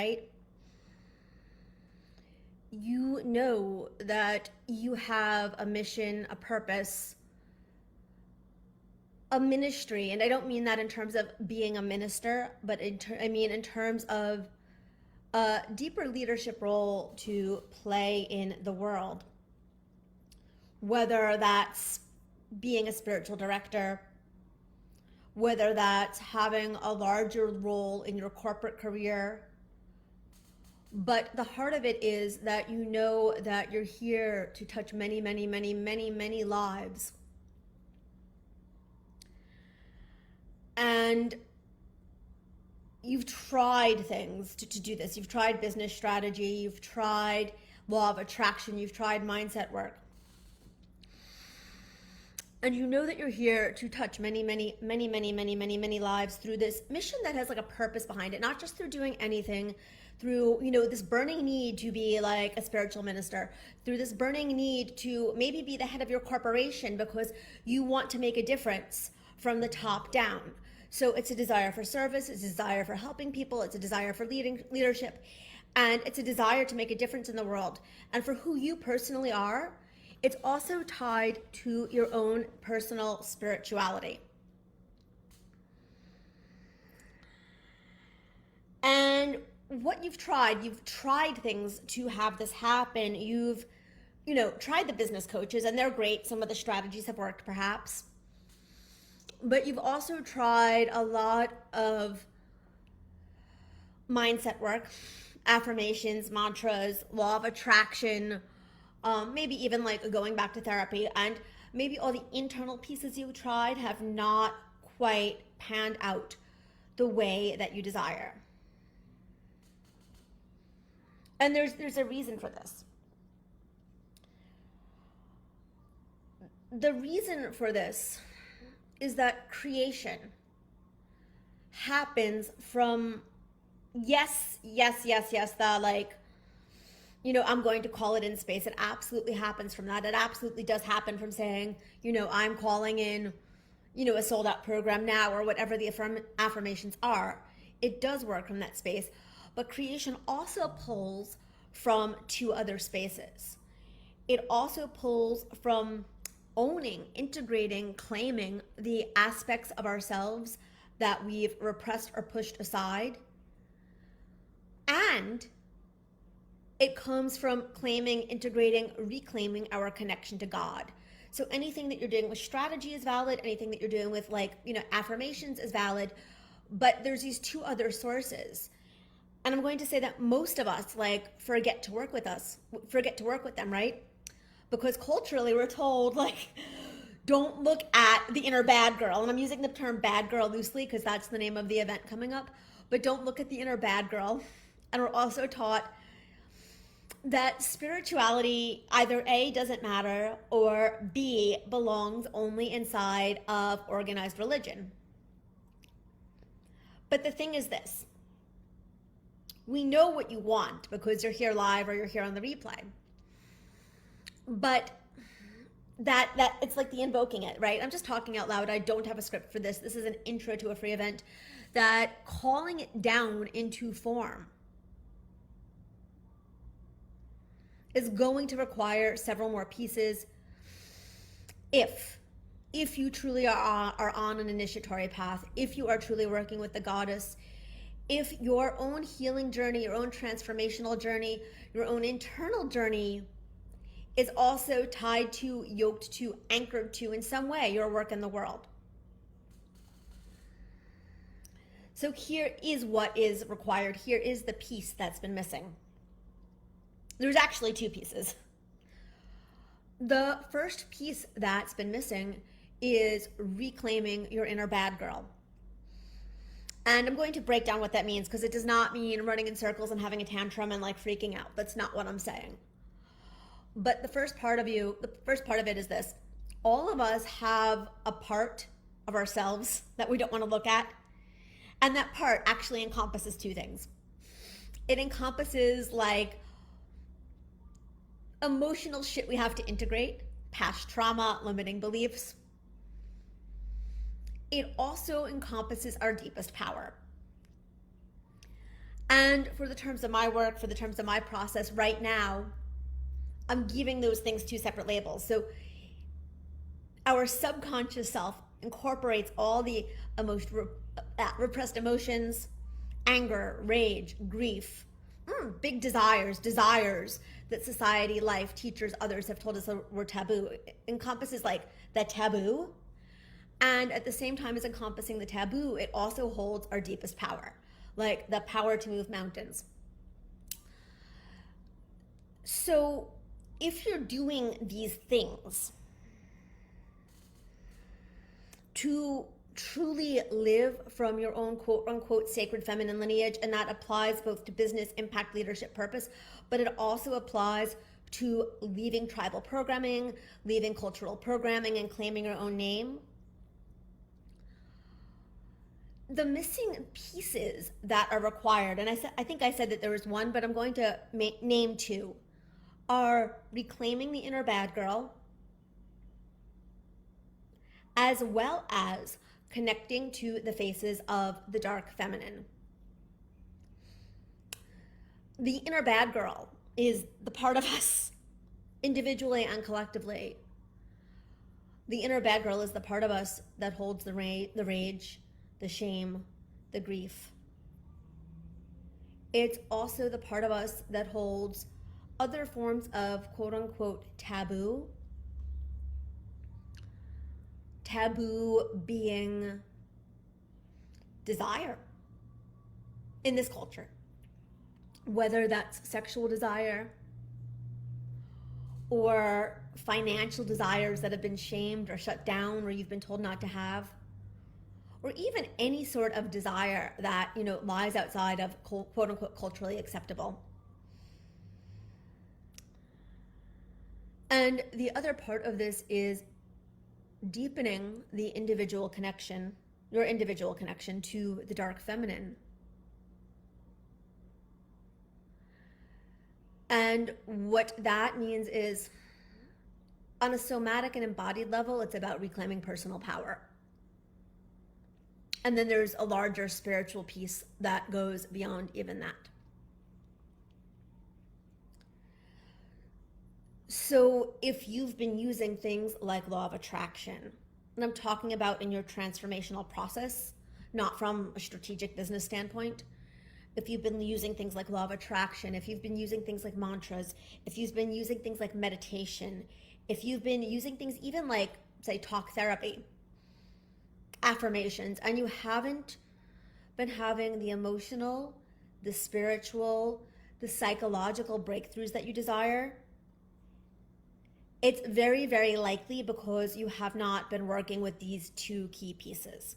right? You know that you have a mission, a purpose, a ministry. And I don't mean that in terms of being a minister, but I mean in terms of a deeper leadership role to play in the world. Whether that's being a spiritual director, whether that's having a larger role in your corporate career. But the heart of it is that you know that you're here to touch many, many, many, many, many lives. And you've tried things to do this. You've tried business strategy, you've tried law of attraction, you've tried mindset work. And you know that you're here to touch many, many, many, many, many, many, many lives through this mission that has like a purpose behind it, not just through doing anything, through, this burning need to be like a spiritual minister, through this burning need to maybe be the head of your corporation because you want to make a difference from the top down. So it's a desire for service, it's a desire for helping people, it's a desire for leadership, and it's a desire to make a difference in the world. And for who you personally are, it's also tied to your own personal spirituality. And what you've tried things to have this happen. You've, tried the business coaches, and they're great. Some of the strategies have worked, perhaps. But you've also tried a lot of mindset work, affirmations, mantras, law of attraction, maybe even like going back to therapy, and maybe all the internal pieces you tried have not quite panned out the way that you desire. And there's a reason for this. The reason for this is that creation happens from yes, the like, I'm going to call it in space. It absolutely happens from that. It absolutely does happen from saying, I'm calling in, a sold out program now, or whatever the affirmations are. It does work from that space. But creation also pulls from two other spaces. It also pulls from owning, integrating, claiming the aspects of ourselves that we've repressed or pushed aside. And it comes from claiming, integrating, reclaiming our connection to God. So anything that you're doing with strategy is valid. Anything that you're doing with affirmations is valid. But there's these two other sources. And I'm going to say that most of us forget to work with them, right? Because culturally we're told don't look at the inner bad girl. And I'm using the term bad girl loosely because that's the name of the event coming up. But don't look at the inner bad girl. And we're also taught that spirituality either A, doesn't matter, or B, belongs only inside of organized religion. But the thing is this. We know what you want because you're here live or you're here on the replay. But that it's like the invoking it, right? I'm just talking out loud. I don't have a script for this. This is an intro to a free event. That calling it down into form is going to require several more pieces if you truly are on an initiatory path, if you are truly working with the goddess, if your own healing journey, your own transformational journey, your own internal journey is also tied to, yoked to, anchored to in some way your work in the world. So here is what is required. Here is the piece that's been missing. There's actually two pieces. The first piece that's been missing is reclaiming your inner bad girl. And I'm going to break down what that means because it does not mean running in circles and having a tantrum and freaking out. That's not what I'm saying. But the first part of it is this. All of us have a part of ourselves that we don't want to look at. And that part actually encompasses two things. It encompasses emotional shit we have to integrate, past trauma, limiting beliefs. It also encompasses our deepest power. And for the terms of my work, for the terms of my process right now, I'm giving those things two separate labels. So our subconscious self incorporates all the repressed emotions, anger, rage, grief, big desires that society, life, teachers, others have told us were taboo. It encompasses like the taboo. And at the same time as encompassing the taboo, it also holds our deepest power, like the power to move mountains. So if you're doing these things to truly live from your own quote unquote sacred feminine lineage, and that applies both to business, impact, leadership, purpose, but it also applies to leaving tribal programming, leaving cultural programming, and claiming your own name. The missing pieces that are required, and I think I said that there was one, but I'm going to name two, are reclaiming the inner bad girl, as well as connecting to the faces of the dark feminine. The inner bad girl is the part of us, individually and collectively. The inner bad girl is the part of us that holds the rage, the shame, the grief. It's also the part of us that holds other forms of quote unquote taboo. Taboo being desire in this culture, whether that's sexual desire or financial desires that have been shamed or shut down or you've been told not to have, or even any sort of desire that, lies outside of quote unquote culturally acceptable. And the other part of this is deepening the individual connection, your individual connection to the dark feminine. And what that means is, on a somatic and embodied level, it's about reclaiming personal power. And then there's a larger spiritual piece that goes beyond even that. So if you've been using things like law of attraction, and I'm talking about in your transformational process, not from a strategic business standpoint, if you've been using things like law of attraction, if you've been using things like mantras, if you've been using things like meditation, if you've been using things even like, say, talk therapy, affirmations, and you haven't been having the emotional, the spiritual, the psychological breakthroughs that you desire, it's very, very likely because you have not been working with these two key pieces.